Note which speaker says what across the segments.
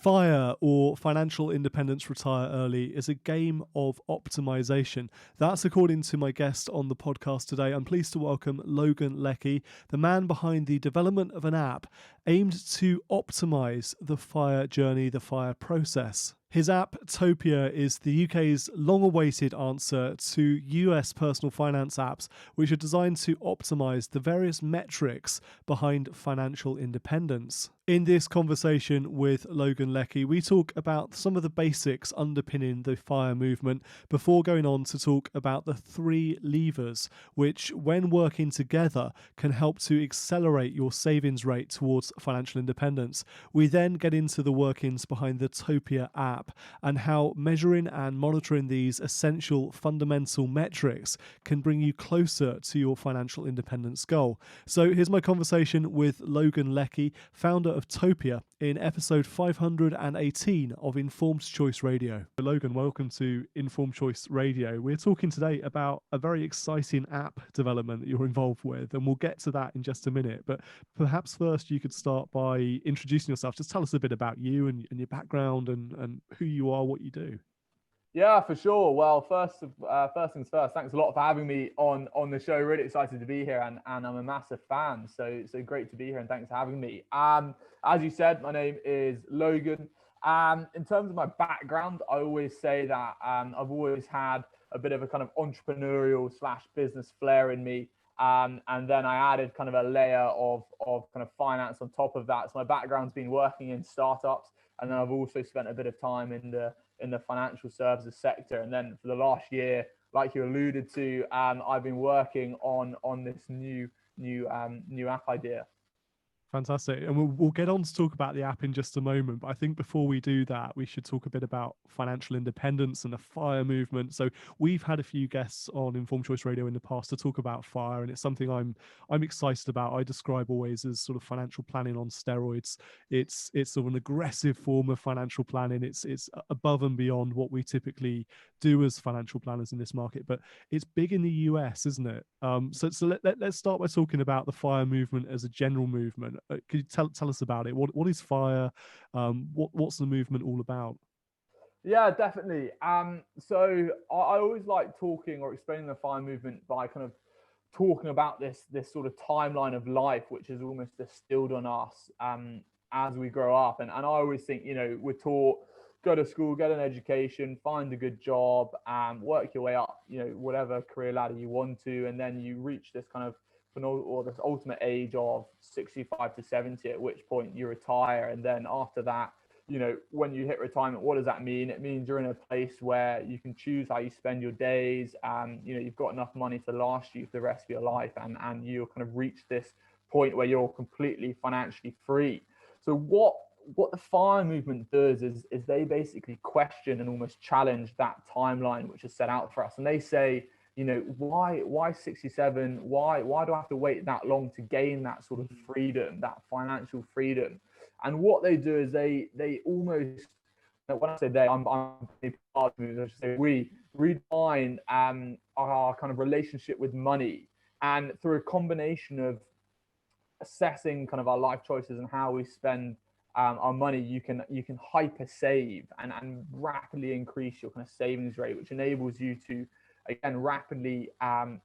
Speaker 1: FIRE, or Financial Independence Retire Early, is a game of optimisation. That's according to my guest on the podcast today. I'm pleased to welcome Logan Leckie, the man behind the development of an app aimed to optimise the FIRE journey, the FIRE process. His app, Topia, is the UK's long-awaited answer to US personal finance apps, which are designed to optimise the various metrics behind financial independence. In this conversation with Logan Leckie, we talk about some of the basics underpinning the FIRE movement before going on to talk about the 3 levers, which, when working together, can help to accelerate your savings rate towards financial independence. We then get into the workings behind the Topia app and how measuring and monitoring these essential fundamental metrics can bring you closer to your financial independence goal. So here's my conversation with Logan Leckie, founder of Topia, in episode 518 of Informed Choice Radio. Logan, welcome to Informed Choice Radio. We're talking today about a very exciting app development that you're involved with, and we'll get to that in just a minute. But perhaps first you could start by introducing yourself. Just tell us a bit about you and your background and who you are, what you do.
Speaker 2: Yeah, for sure. Well, first things first, thanks a lot for having me on the show. Really excited to be here, and I'm a massive fan. So great to be here, and thanks for having me. As you said, my name is Logan. In terms of my background, I always say that I've always had a bit of a kind of entrepreneurial / business flair in me. And then I added kind of a layer of kind of finance on top of that. So my background's been working in startups, and then I've also spent a bit of time in the financial services sector. And then for the last year, like you alluded to, I've been working on this new app idea.
Speaker 1: Fantastic. And we'll get on to talk about the app in just a moment. But I think before we do that, we should talk a bit about financial independence and the FIRE movement. So we've had a few guests on Informed Choice Radio in the past to talk about FIRE, and it's something I'm excited about. I describe always as sort of financial planning on steroids. It's sort of an aggressive form of financial planning. It's above and beyond what we typically do as financial planners in this market. But it's big in the US, isn't it? So let's start by talking about the FIRE movement as a general movement. Could you tell us about it? What is FIRE? What's the movement all about?
Speaker 2: Yeah, definitely. So I always like talking or explaining the FIRE movement by kind of talking about this sort of timeline of life, which is almost distilled on us as we grow up. And I always think, we're taught, go to school, get an education, find a good job, work your way up, whatever career ladder you want to, and then you reach this kind of or this ultimate age of 65 to 70, at which point you retire. And then after that, when you hit retirement, what does that mean? It means you're in a place where you can choose how you spend your days. You've got enough money to last you for the rest of your life, and you kind of reach this point where you're completely financially free. So what the FIRE movement does is they basically question and almost challenge that timeline which is set out for us. And they say, why 67? Why do I have to wait that long to gain that sort of freedom, that financial freedom? And what they do is they almost, when I say they, I'm part of it, I should say we redefine our kind of relationship with money, and through a combination of assessing kind of our life choices and how we spend our money, you can hyper save and rapidly increase your kind of savings rate, which enables you to, again, rapidly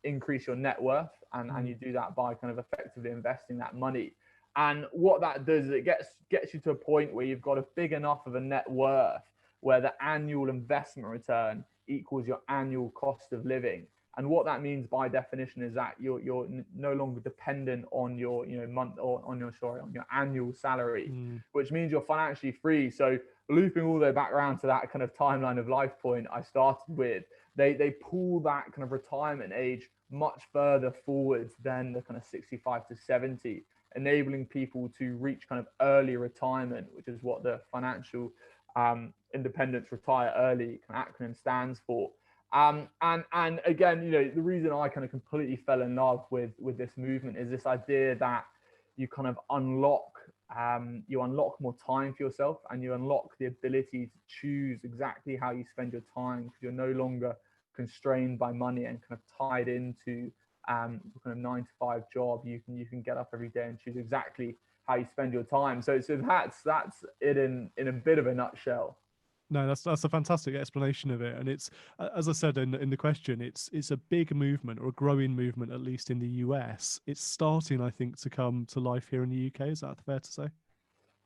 Speaker 2: increase your net worth, and you do that by kind of effectively investing that money. And what that does is it gets you to a point where you've got a big enough of a net worth where the annual investment return equals your annual cost of living. And what that means by definition is that you're no longer dependent on your month or on your annual salary, which means you're financially free. So looping all the way back around to that kind of timeline of life point I started with, they pull that kind of retirement age much further forwards than the kind of 65 to 70, enabling people to reach kind of early retirement, which is what the Financial Independence Retire Early kind of acronym stands for. And again, the reason I kind of completely fell in love with this movement is this idea that you kind of unlock more time for yourself, and you unlock the ability to choose exactly how you spend your time, because you're no longer constrained by money and kind of tied into kind of 9 to 5 job. You can get up every day and choose exactly how you spend your time. So that's it in a bit of a nutshell.
Speaker 1: No, that's a fantastic explanation of it, and it's as I said in the question, it's a big movement or a growing movement, at least in the US. It's starting, I think, to come to life here in the UK. Is that fair to say?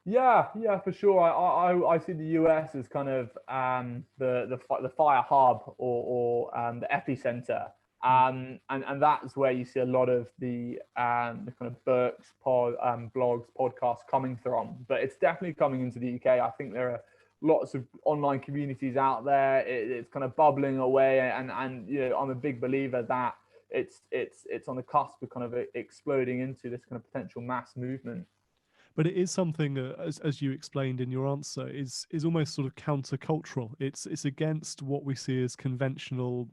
Speaker 2: Yeah, for sure. I see the US as kind of the fire hub or the epicenter, and that's where you see a lot of the kind of books, blogs, podcasts coming from. But it's definitely coming into the UK. I think there are lots of online communities out there. It's kind of bubbling away, and you know, I'm a big believer that it's on the cusp of kind of exploding into this kind of potential mass movement.
Speaker 1: But it is something, as you explained in your answer, is almost sort of countercultural. It's against what we see as conventional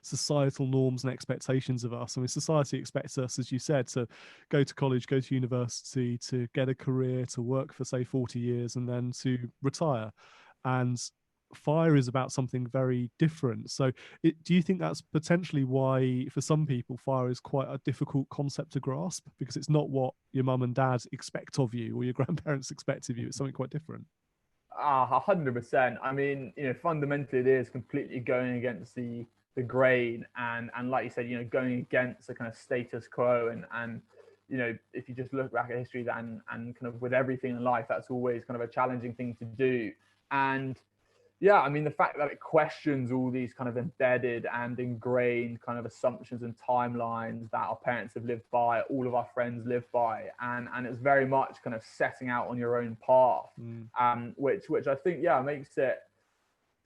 Speaker 1: societal norms and expectations of us. I mean, society expects us, as you said, to go to college, go to university, to get a career, to work for say 40 years, and then to retire. And fire is about something very different. So do you think that's potentially why for some people fire is quite a difficult concept to grasp, because it's not what your mum and dad expect of you or your grandparents expect of you? It's something quite different.
Speaker 2: 100%. I mean, you know, fundamentally it is completely going against the grain, and like you said, you know, going against the kind of status quo, and you know, if you just look back at history, and kind of with everything in life, that's always kind of a challenging thing to do. And yeah, I mean, the fact that it questions all these kind of embedded and ingrained kind of assumptions and timelines that our parents have lived by, all of our friends live by, and it's very much kind of setting out on your own path, which I think, yeah, makes it,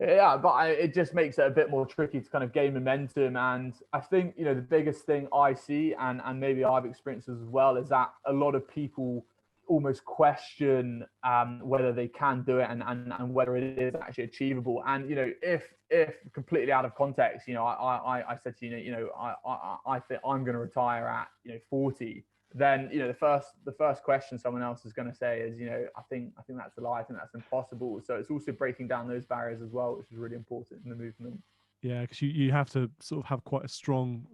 Speaker 2: yeah, but it just makes it a bit more tricky to kind of gain momentum. And I think, you know, the biggest thing I see, and maybe I've experienced as well, is that a lot of people almost question whether they can do it, and whether it is actually achievable. And you know, if completely out of context, you know, I said to you, I think I'm going to retire at 40. Then you know, the first question someone else is going to say is, you know, I think that's a lie. I think that's impossible. So it's also breaking down those barriers as well, which is really important in the movement.
Speaker 1: Yeah, because you have to sort of have quite a strong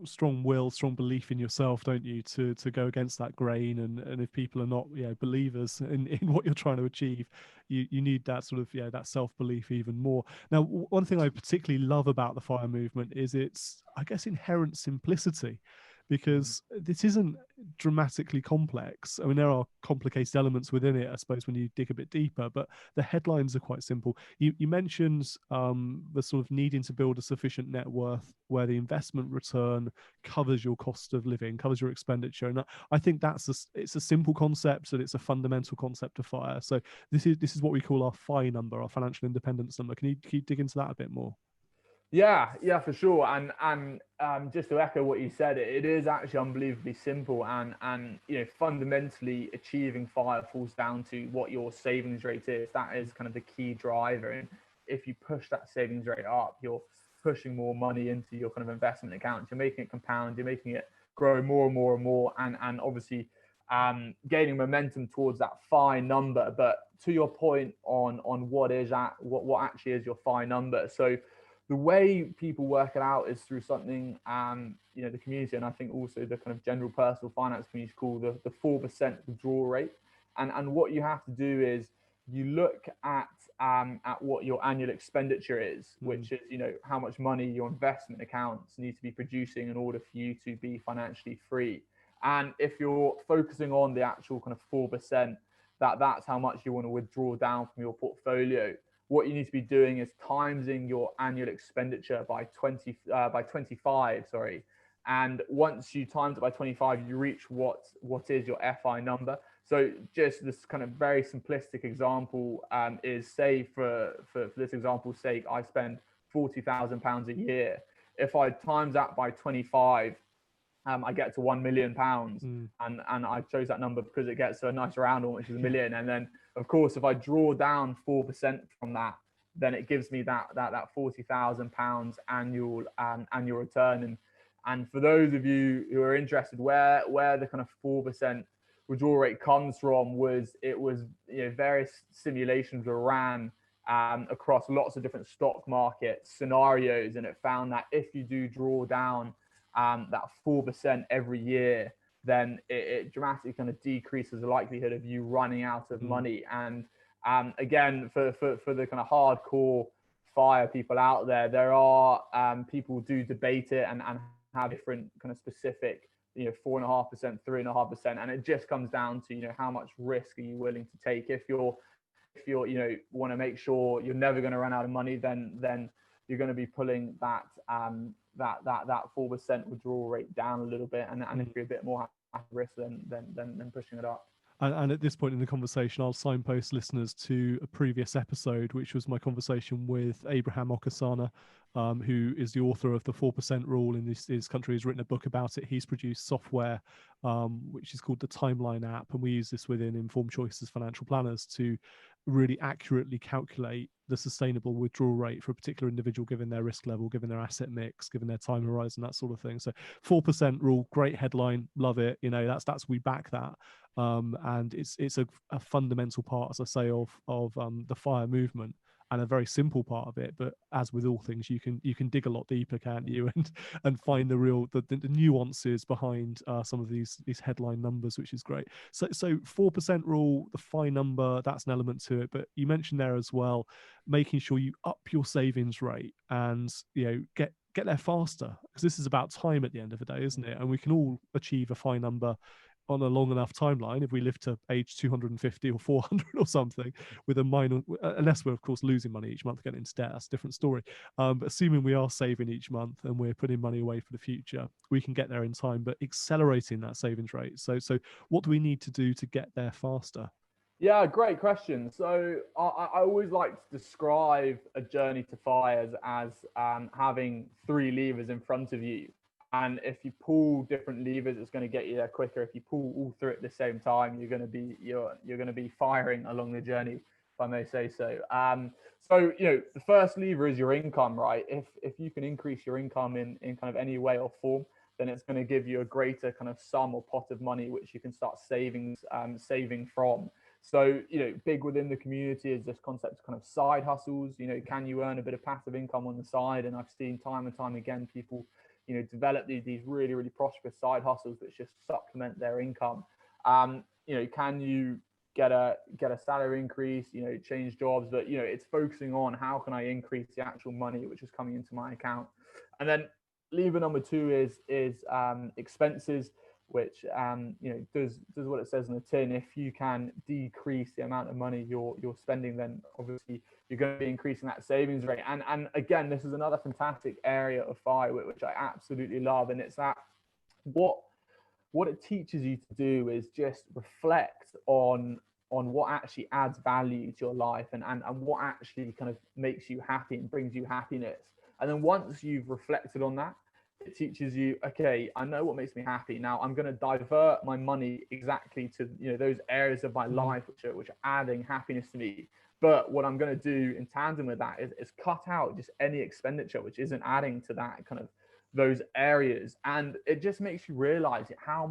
Speaker 1: will, strong belief in yourself, don't you, to go against that grain. And if people are not, believers in what you're trying to achieve, you need that sort of that self belief even more. Now, one thing I particularly love about the fire movement is its, I guess, inherent simplicity, because this isn't dramatically complex. I mean, there are complicated elements within it, I suppose, when you dig a bit deeper, but the headlines are quite simple. You mentioned the sort of needing to build a sufficient net worth where the investment return covers your cost of living, covers your expenditure. And I think it's a simple concept, and it's a fundamental concept of fire. So this is what we call our FI number, our financial independence number. Can you dig into that a bit more?
Speaker 2: Yeah, for sure. And just to echo what you said, it is actually unbelievably simple, and you know, fundamentally achieving fire falls down to what your savings rate is. That is kind of the key driver. And if you push that savings rate up, you're pushing more money into your kind of investment accounts. You're making it compound. You're making it grow more and more and more, and obviously gaining momentum towards that FI number. But to your point on what actually is your FI number, so the way people work it out is through something, you know, the community, and I think also the kind of general personal finance community, called the 4% withdrawal rate. And what you have to do is you look at what your annual expenditure is, which is, you know, how much money your investment accounts need to be producing in order for you to be financially free. And if you're focusing on the actual kind of 4%, that's how much you want to withdraw down from your portfolio. What you need to be doing is timesing your annual expenditure by 25, sorry. And once you times it by 25, you reach what is your FI number. So just this kind of very simplistic example is, say for this example's sake, I spend £40,000 a year. If I times that by 25, I get to £1 million, and I chose that number because it gets to a nice round one, which is a million. And then, of course, if I draw down 4% from that, then it gives me that £40,000 annual return. And for those of you who are interested, where the kind of 4% withdrawal rate comes from was various simulations were ran across lots of different stock market scenarios, and it found that if you do draw down that 4% every year, then it dramatically kind of decreases the likelihood of you running out of money. And again, for the kind of hardcore FIRE people out there, there are people do debate it and have different kind of specific, 4.5%, 3.5%, and it just comes down to, how much risk are you willing to take. If you're want to make sure you're never going to run out of money, then you're going to be pulling that 4% withdrawal rate down a little bit, and if you're a bit more at risk, then pushing it up.
Speaker 1: And at this point in the conversation, I'll signpost listeners to a previous episode, which was my conversation with Abraham Okasana, who is the author of the 4% Rule in this country. He's written a book about it. He's produced software, which is called the Timeline app. And we use this within Informed Choices Financial Planners to really accurately calculate the sustainable withdrawal rate for a particular individual, given their risk level, given their asset mix, given their time horizon, that sort of thing. So 4% Rule, great headline, love it. That's we back that. And it's a fundamental part, as I say, of the FIRE movement, and a very simple part of it. But as with all things, you can dig a lot deeper, can't you, and find the real the nuances behind some of these headline numbers, which is great. So 4% Rule, the FIRE number, that's an element to it. But you mentioned there as well, making sure you up your savings rate and get there faster, because this is about time at the end of the day, isn't it? And we can all achieve a FIRE number on a long enough timeline if we live to age 250 or 400 or something, with a minor, unless we're of course losing money each month, getting into debt, that's a different story. But assuming we are saving each month and we're putting money away for the future, we can get there in time, but accelerating that savings rate. So what do we need to do to get there faster?
Speaker 2: Yeah, great question. So I always like to describe a journey to FIRE as having three levers in front of you. And if you pull different levers, it's going to get you there quicker. If you pull all three at the same time, you're going to be firing along the journey, if I may say so. So the first lever is your income, right? If you can increase your income in kind of any way or form, then it's going to give you a greater kind of sum or pot of money which you can start saving from. So big within the community is this concept of kind of side hustles. Can you earn a bit of passive income on the side? And I've seen time and time again people develop these really, really prosperous side hustles which just supplement their income. Can you get a salary increase, change jobs, but it's focusing on how can I increase the actual money which is coming into my account. And then lever number two is expenses, which does what it says in the tin. If you can decrease the amount of money you're spending, then obviously you're going to be increasing that savings rate. And again, this is another fantastic area of FIRE which I absolutely love, and it's that what it teaches you to do is just reflect on what actually adds value to your life and what actually kind of makes you happy and brings you happiness. And then once you've reflected on that, it teaches you, okay, I know what makes me happy. Now I'm going to divert my money exactly to those areas of my life which are adding happiness to me. But what I'm going to do in tandem with that is cut out just any expenditure which isn't adding to that kind of those areas. And it just makes you realize how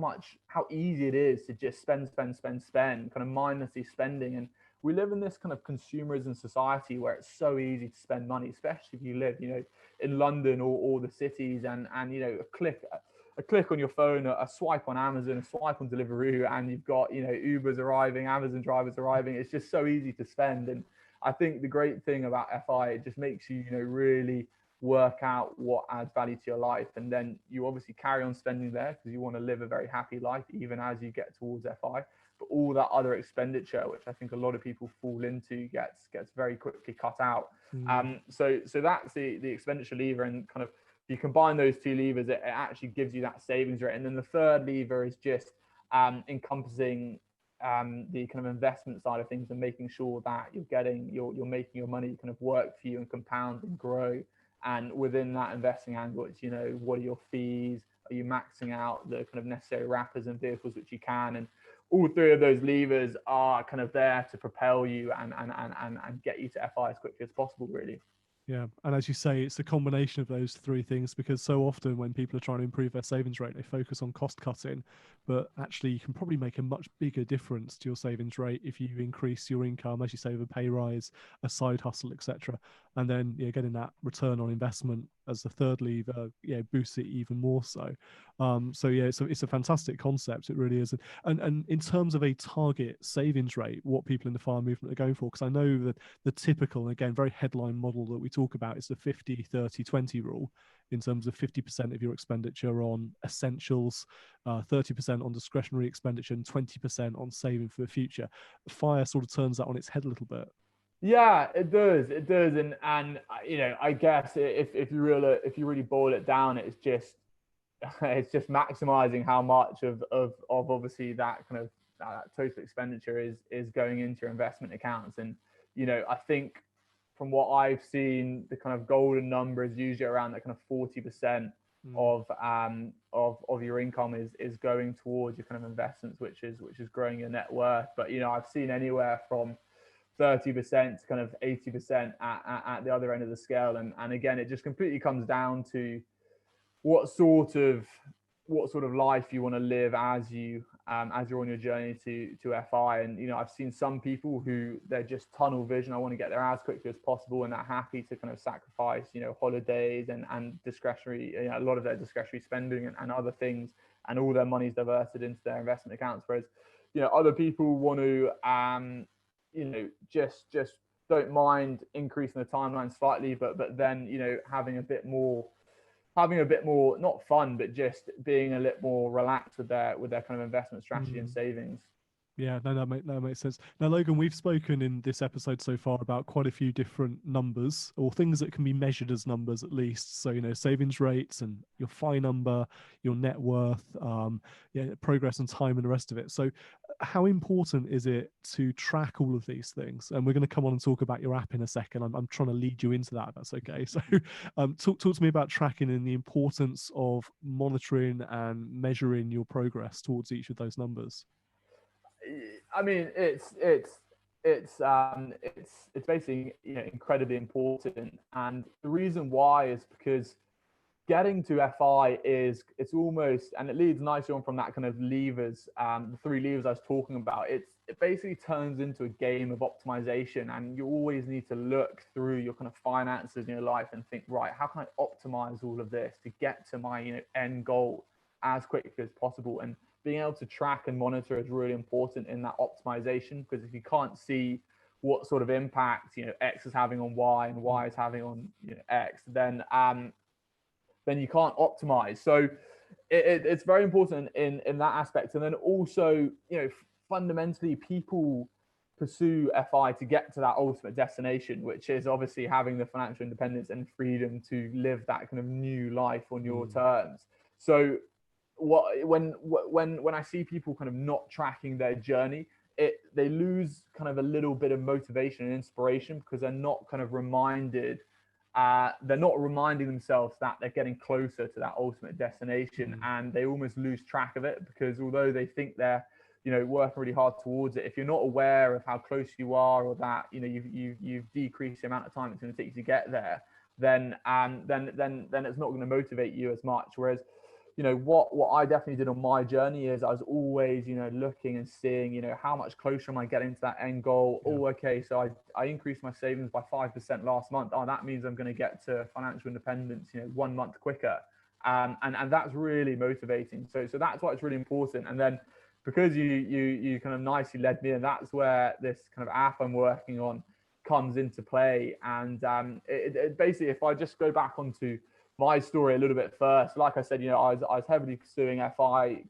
Speaker 2: easy it is to just spend, kind of mindlessly spending. And we live in this kind of consumerism society where it's so easy to spend money, especially if you live, in London or the cities, and a click on your phone, a swipe on Amazon, a swipe on Deliveroo, and you've got Ubers arriving, Amazon drivers arriving. It's just so easy to spend. And I think the great thing about FI, it just makes you really work out what adds value to your life, and then you obviously carry on spending there because you want to live a very happy life even as you get towards FI. But all that other expenditure, which I think a lot of people fall into, gets very quickly cut out. So that's the expenditure lever, and kind of you combine those two levers, it actually gives you that savings rate. And then the third lever is just encompassing the kind of investment side of things and making sure that you're making your money kind of work for you and compound and grow. And within that investing angle, it's what are your fees? Are you maxing out the kind of necessary wrappers and vehicles which you can? And all three of those levers are kind of there to propel you and get you to FI as quickly as possible, really.
Speaker 1: Yeah, and as you say, it's a combination of those three things, because so often when people are trying to improve their savings rate, they focus on cost cutting, but actually you can probably make a much bigger difference to your savings rate if you increase your income, as you say, with a pay rise, a side hustle, etc. And then getting that return on investment as the third lever, boosts it even more so. So yeah, it's a fantastic concept. It really is. And in terms of a target savings rate, what people in the FIRE movement are going for, because I know that the typical, again, very headline model that we talk about is the 50-30-20 rule, in terms of 50% of your expenditure on essentials, 30% on discretionary expenditure, and 20% on saving for the future. FIRE sort of turns that on its head a little bit.
Speaker 2: Yeah, it does. It does. And I guess if you really boil it down, it's just maximizing how much of obviously that kind of total expenditure is going into your investment accounts. And I think from what I've seen, the kind of golden number is usually around that kind of 40% of your income is going towards your kind of investments, which is growing your net worth. But I've seen anywhere from 30% to kind of 80% at the other end of the scale. And again, it just completely comes down to what sort of life you want to live as you're on your journey to FI. And I've seen some people who they're just tunnel vision. I want to get there as quickly as possible, and they're happy to kind of sacrifice holidays and discretionary, a lot of their discretionary spending and other things, and all their money's diverted into their investment accounts. Whereas other people want to just don't mind increasing the timeline slightly, but then having a bit more not fun, but just being a little more relaxed with their kind of investment strategy and savings.
Speaker 1: Yeah, no, that makes sense. Now, Logan, we've spoken in this episode so far about quite a few different numbers, or things that can be measured as numbers at least. So, savings rates and your FI number, your net worth, progress and time, and the rest of it. So, how important is it to track all of these things? And we're going to come on and talk about your app in a second. I'm trying to lead you into that, if that's okay. So, talk to me about tracking and the importance of monitoring and measuring your progress towards each of those numbers.
Speaker 2: I mean, it's basically incredibly important, and the reason why is because getting to FI it's almost, and it leads nicely on from that kind of levers, the three levers I was talking about. It basically turns into a game of optimization, and you always need to look through your kind of finances in your life and think, right, how can I optimize all of this to get to my end goal as quickly as possible? And being able to track and monitor is really important in that optimization, because if you can't see what sort of impact X is having on Y and Y is having on X, then you can't optimize. So it's very important in that aspect. And then also fundamentally, people pursue FI to get to that ultimate destination, which is obviously having the financial independence and freedom to live that kind of new life on your terms. So when I see people kind of not tracking their journey, they lose kind of a little bit of motivation and inspiration, because they're not kind of reminded, they're not reminding themselves that they're getting closer to that ultimate destination, and they almost lose track of it, because although they think they're working really hard towards it, if you're not aware of how close you are, or that you've decreased the amount of time it's going to take you to get there, then it's not going to motivate you as much. Whereas what I definitely did on my journey is I was always looking and seeing how much closer am I getting to that end goal. Oh, okay, so I increased my savings by 5% last month. Oh, that means I'm going to get to financial independence 1 month quicker, and that's really motivating. So that's why it's really important. And then because you kind of nicely led me, and that's where this kind of app I'm working on comes into play. And it basically, if I just go back onto my story a little bit first, like I said, I was heavily pursuing FI,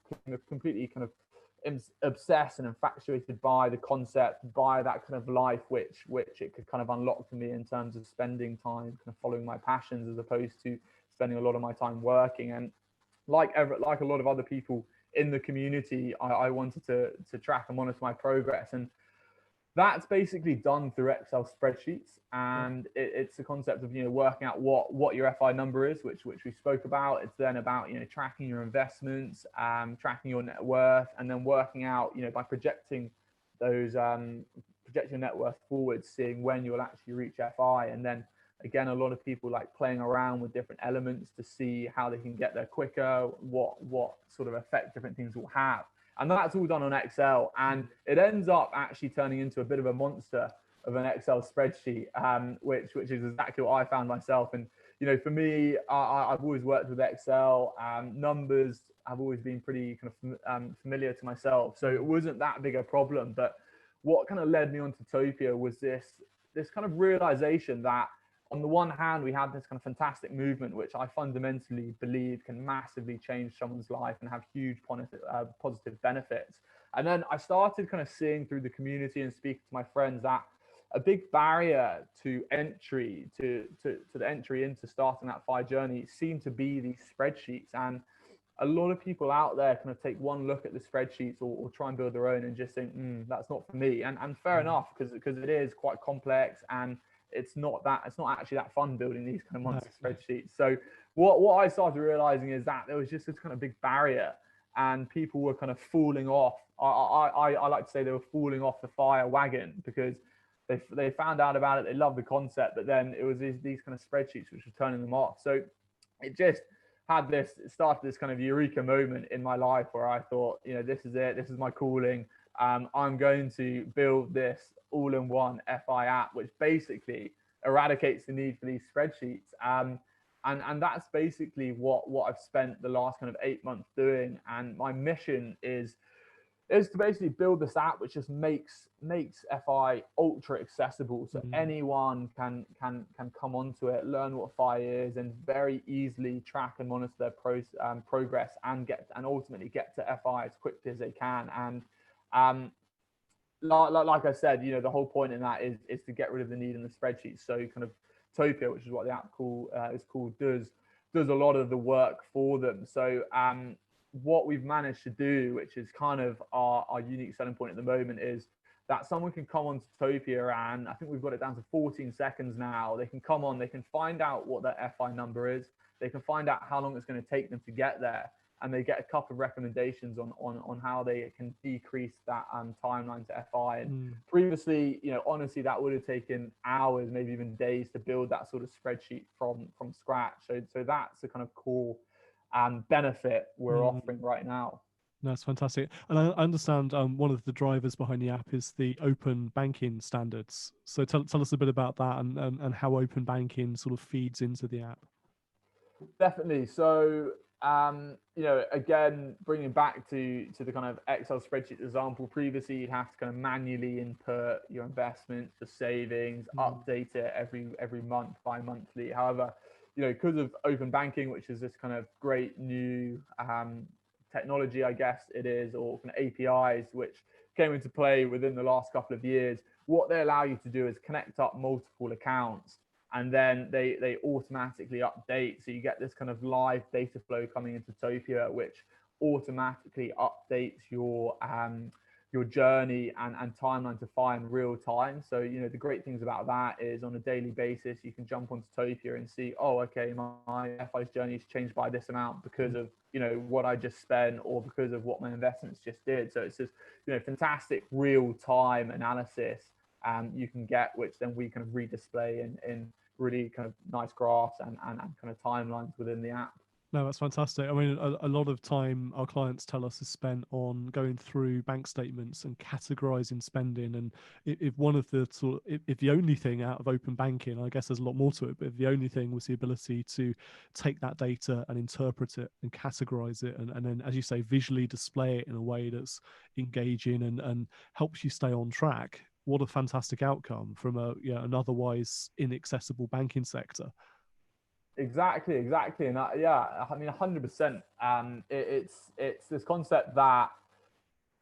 Speaker 2: completely kind of obsessed and infatuated by the concept, by that kind of life which it could kind of unlock for me in terms of spending time kind of following my passions, as opposed to spending a lot of my time working. And like a lot of other people in the community, I wanted to track and monitor my progress. And that's basically done through Excel spreadsheets, and it's the concept of working out what your FI number is, which we spoke about. It's then about tracking your investments, tracking your net worth, and then working out by projecting those project your net worth forward, seeing when you will actually reach FI, and then Again, a lot of people like playing around with different elements to see how they can get there quicker, what sort of effect different things will have. And that's all done on Excel. And it ends up actually turning into a bit of a monster of an Excel spreadsheet, which is exactly what I found myself. And, for me, I've always worked with Excel. Numbers have always been pretty kind of familiar to myself. So it wasn't that big a problem. But what kind of led me onto Topia was this kind of realization that on the one hand, we had this kind of fantastic movement, which I fundamentally believe can massively change someone's life and have huge positive benefits. And then I started kind of seeing through the community and speaking to my friends that a big barrier to entry, to the entry into starting that FI journey seemed to be these spreadsheets. And a lot of people out there kind of take one look at the spreadsheets or try and build their own and just think, that's not for me. And fair enough, because it is quite complex and it's not actually that fun building these kind of monster spreadsheets. So what I started realizing is that there was just this kind of big barrier and people were kind of falling off. I like to say they were falling off the fire wagon because they found out about it, they loved the concept, but then it was these kind of spreadsheets which were turning them off. So it just started this kind of eureka moment in my life where I thought, this is it, this is my calling. I'm going to build this all-in-one FI app, which basically eradicates the need for these spreadsheets. And that's basically what I've spent the last kind of 8 months doing. And my mission is to basically build this app which just makes FI ultra accessible, so anyone can come onto it, learn what FI is, and very easily track and monitor their progress and ultimately get to FI as quickly as they can. And like I said, the whole point in that is to get rid of the need in the spreadsheet. So kind of Topia, which is what the app is called, does a lot of the work for them. So what we've managed to do, which is kind of our unique selling point at the moment, is that someone can come onto Topia, and I think we've got it down to 14 seconds now. They can come on, they can find out what their FI number is, they can find out how long it's going to take them to get there, and they get a couple of recommendations on how they can decrease that timeline to FI. And previously, honestly, that would have taken hours, maybe even days to build that sort of spreadsheet from scratch. So that's the kind of core benefit we're offering right now.
Speaker 1: That's fantastic. And I understand one of the drivers behind the app is the open banking standards. So tell us a bit about that and how open banking sort of feeds into the app.
Speaker 2: Definitely. So again, bringing back to the kind of Excel spreadsheet example, previously you'd have to kind of manually input your investments, the savings, update it every month, bi-monthly. However, because of open banking, which is this kind of great new technology, I guess it is, or kind of APIs, which came into play within the last couple of years, what they allow you to do is connect up multiple accounts, and then they automatically update. So you get this kind of live data flow coming into Topia, which automatically updates your journey and timeline to FI in real time. So the great things about that is on a daily basis you can jump onto Topia and see, oh, okay, my FI's journey has changed by this amount because of what I just spent or because of what my investments just did. So it's just fantastic real time analysis you can get, which then we kind of redisplay in really kind of nice graphs and kind of timelines within the app.
Speaker 1: No, that's fantastic. I mean, a lot of time our clients tell us is spent on going through bank statements and categorizing spending. And if one of the if the only thing out of open banking, I guess there's a lot more to it, but if the only thing was the ability to take that data and interpret it and categorize it, and then, as you say, visually display it in a way that's engaging and helps you stay on track, what a fantastic outcome from an otherwise inaccessible banking sector.
Speaker 2: Exactly. And I mean, 100%. It's this concept that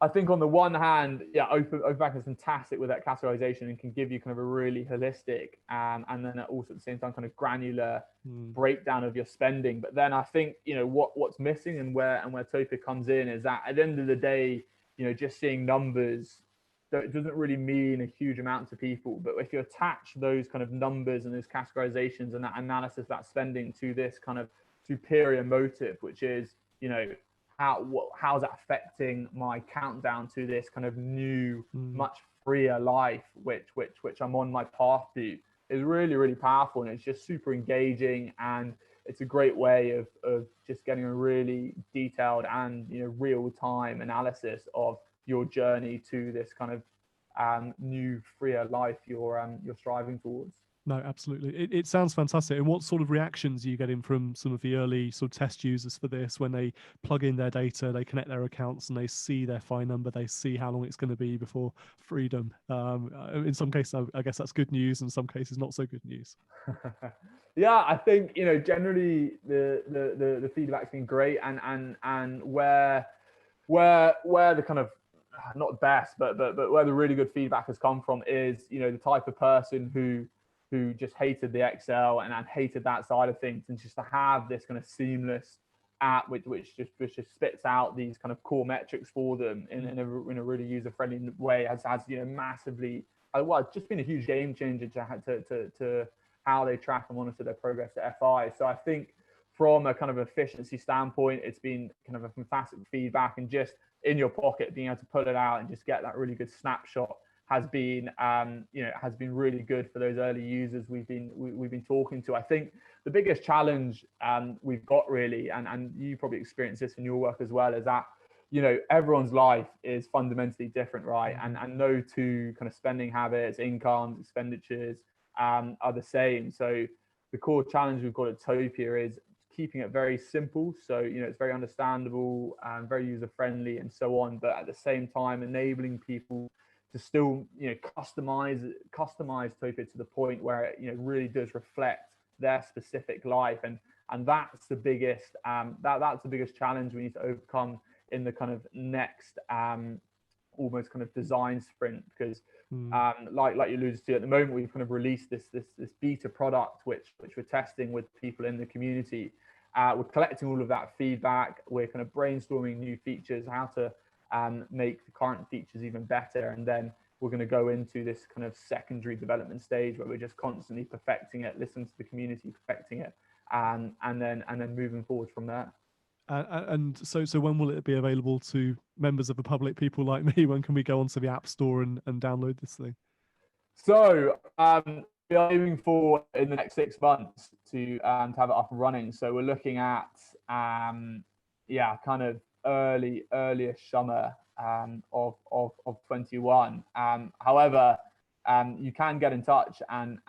Speaker 2: I think on the one hand, open banking is fantastic with that categorization and can give you kind of a really holistic and then also at the same time kind of granular breakdown of your spending. But then I think what's missing and where Topia comes in is that at the end of the day, just seeing numbers, it doesn't really mean a huge amount to people. But if you attach those kind of numbers and those categorizations and that analysis of that spending to this kind of superior motive, which is, how's that affecting my countdown to this kind of new, much freer life, which I'm on my path to, is really, really powerful, and it's just super engaging, and it's a great way of just getting a really detailed and real time analysis of your journey to this kind of new, freer life you're striving towards.
Speaker 1: No, absolutely. It sounds fantastic. And what sort of reactions are you getting from some of the early sort of test users for this when they plug in their data, they connect their accounts, and they see their FI number, they see how long it's going to be before freedom? In some cases, I guess that's good news. In some cases, not so good news.
Speaker 2: Yeah, I think generally the feedback's been great, and where the kind of not best, but where the really good feedback has come from is the type of person who just hated the Excel and hated that side of things, and just to have this kind of seamless app which just spits out these kind of core metrics for them in a really user friendly way has massively, well, it's just been a huge game changer to how they track and monitor their progress at FI. So I think from a kind of efficiency standpoint, it's been kind of a fantastic feedback, and just in your pocket, being able to pull it out and just get that really good snapshot has been really good for those early users we've been talking to. I think the biggest challenge we've got really, and you probably experience this in your work as well, is that everyone's life is fundamentally different, right? And no two kind of spending habits, incomes, expenditures are the same. So the core challenge we've got at Topia is keeping it very simple, so it's very understandable and very user friendly and so on, but at the same time enabling people to still customize Topia to the point where it really does reflect their specific life, and that's the biggest that's the biggest challenge we need to overcome in the kind of next almost kind of design sprint, because like you alluded to, at the moment we've kind of released this beta product which we're testing with people in the community. We're collecting all of that feedback, we're kind of brainstorming new features, how to make the current features even better, and then we're going to go into this kind of secondary development stage where we're just constantly perfecting it, listening to the community, perfecting it, and then moving forward from there.
Speaker 1: And so when will it be available to members of the public, people like me? When can we go onto the App Store and download this thing?
Speaker 2: So we are aiming for in the next 6 months to have it up and running. So we're looking at kind of early-ish summer of 21. However, you can get in touch and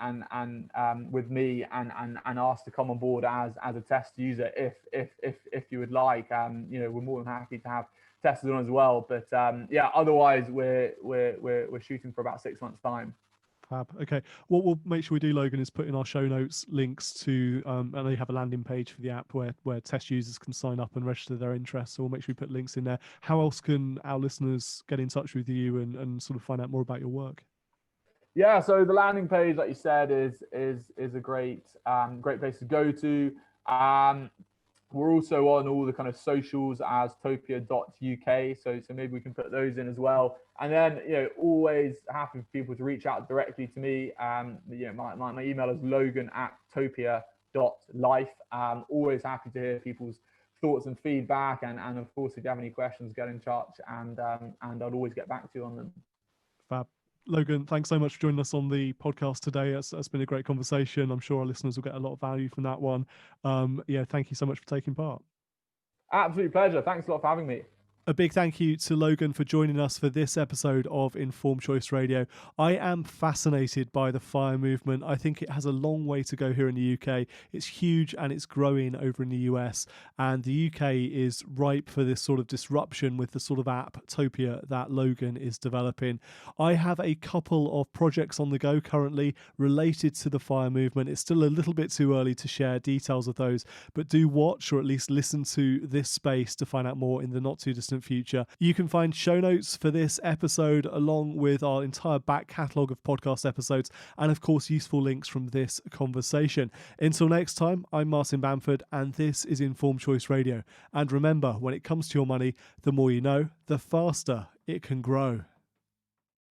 Speaker 2: with me and ask to come on board as a test user if you would like. We're more than happy to have testers on as well. But otherwise we're shooting for about 6 months' time.
Speaker 1: Fab. Okay. What we'll make sure we do, Logan, is put in our show notes links to, and they have a landing page for the app where test users can sign up and register their interest. So we'll make sure we put links in there. How else can our listeners get in touch with you and sort of find out more about your work?
Speaker 2: Yeah, so the landing page, like you said, is a great place to go to. We're also on all the kind of socials as topia.uk, so maybe we can put those in as well. And then always happy for people to reach out directly to me. My email is logan@topia.life. Always happy to hear people's thoughts and feedback, and of course if you have any questions, get in touch, and I'll always get back to you on them.
Speaker 1: Fab. Logan, thanks so much for joining us on the podcast today. It's been a great conversation. I'm sure our listeners will get a lot of value from that one. Thank you so much for taking part.
Speaker 2: Absolute pleasure. Thanks a lot for having me.
Speaker 1: A big thank you to Logan for joining us for this episode of Informed Choice Radio. I am fascinated by the FIRE movement. I think it has a long way to go here in the UK. It's huge and it's growing over in the US. And the UK is ripe for this sort of disruption with the sort of app Topia that Logan is developing. I have a couple of projects on the go currently related to the FIRE movement. It's still a little bit too early to share details of those, but do watch or at least listen to this space to find out more in the not too distant future. You can find show notes for this episode along with our entire back catalogue of podcast episodes and of course useful links from this conversation. Until next time, I'm Martin Bamford and this is Informed Choice Radio. And remember, when it comes to your money, the more you know, the faster it can grow.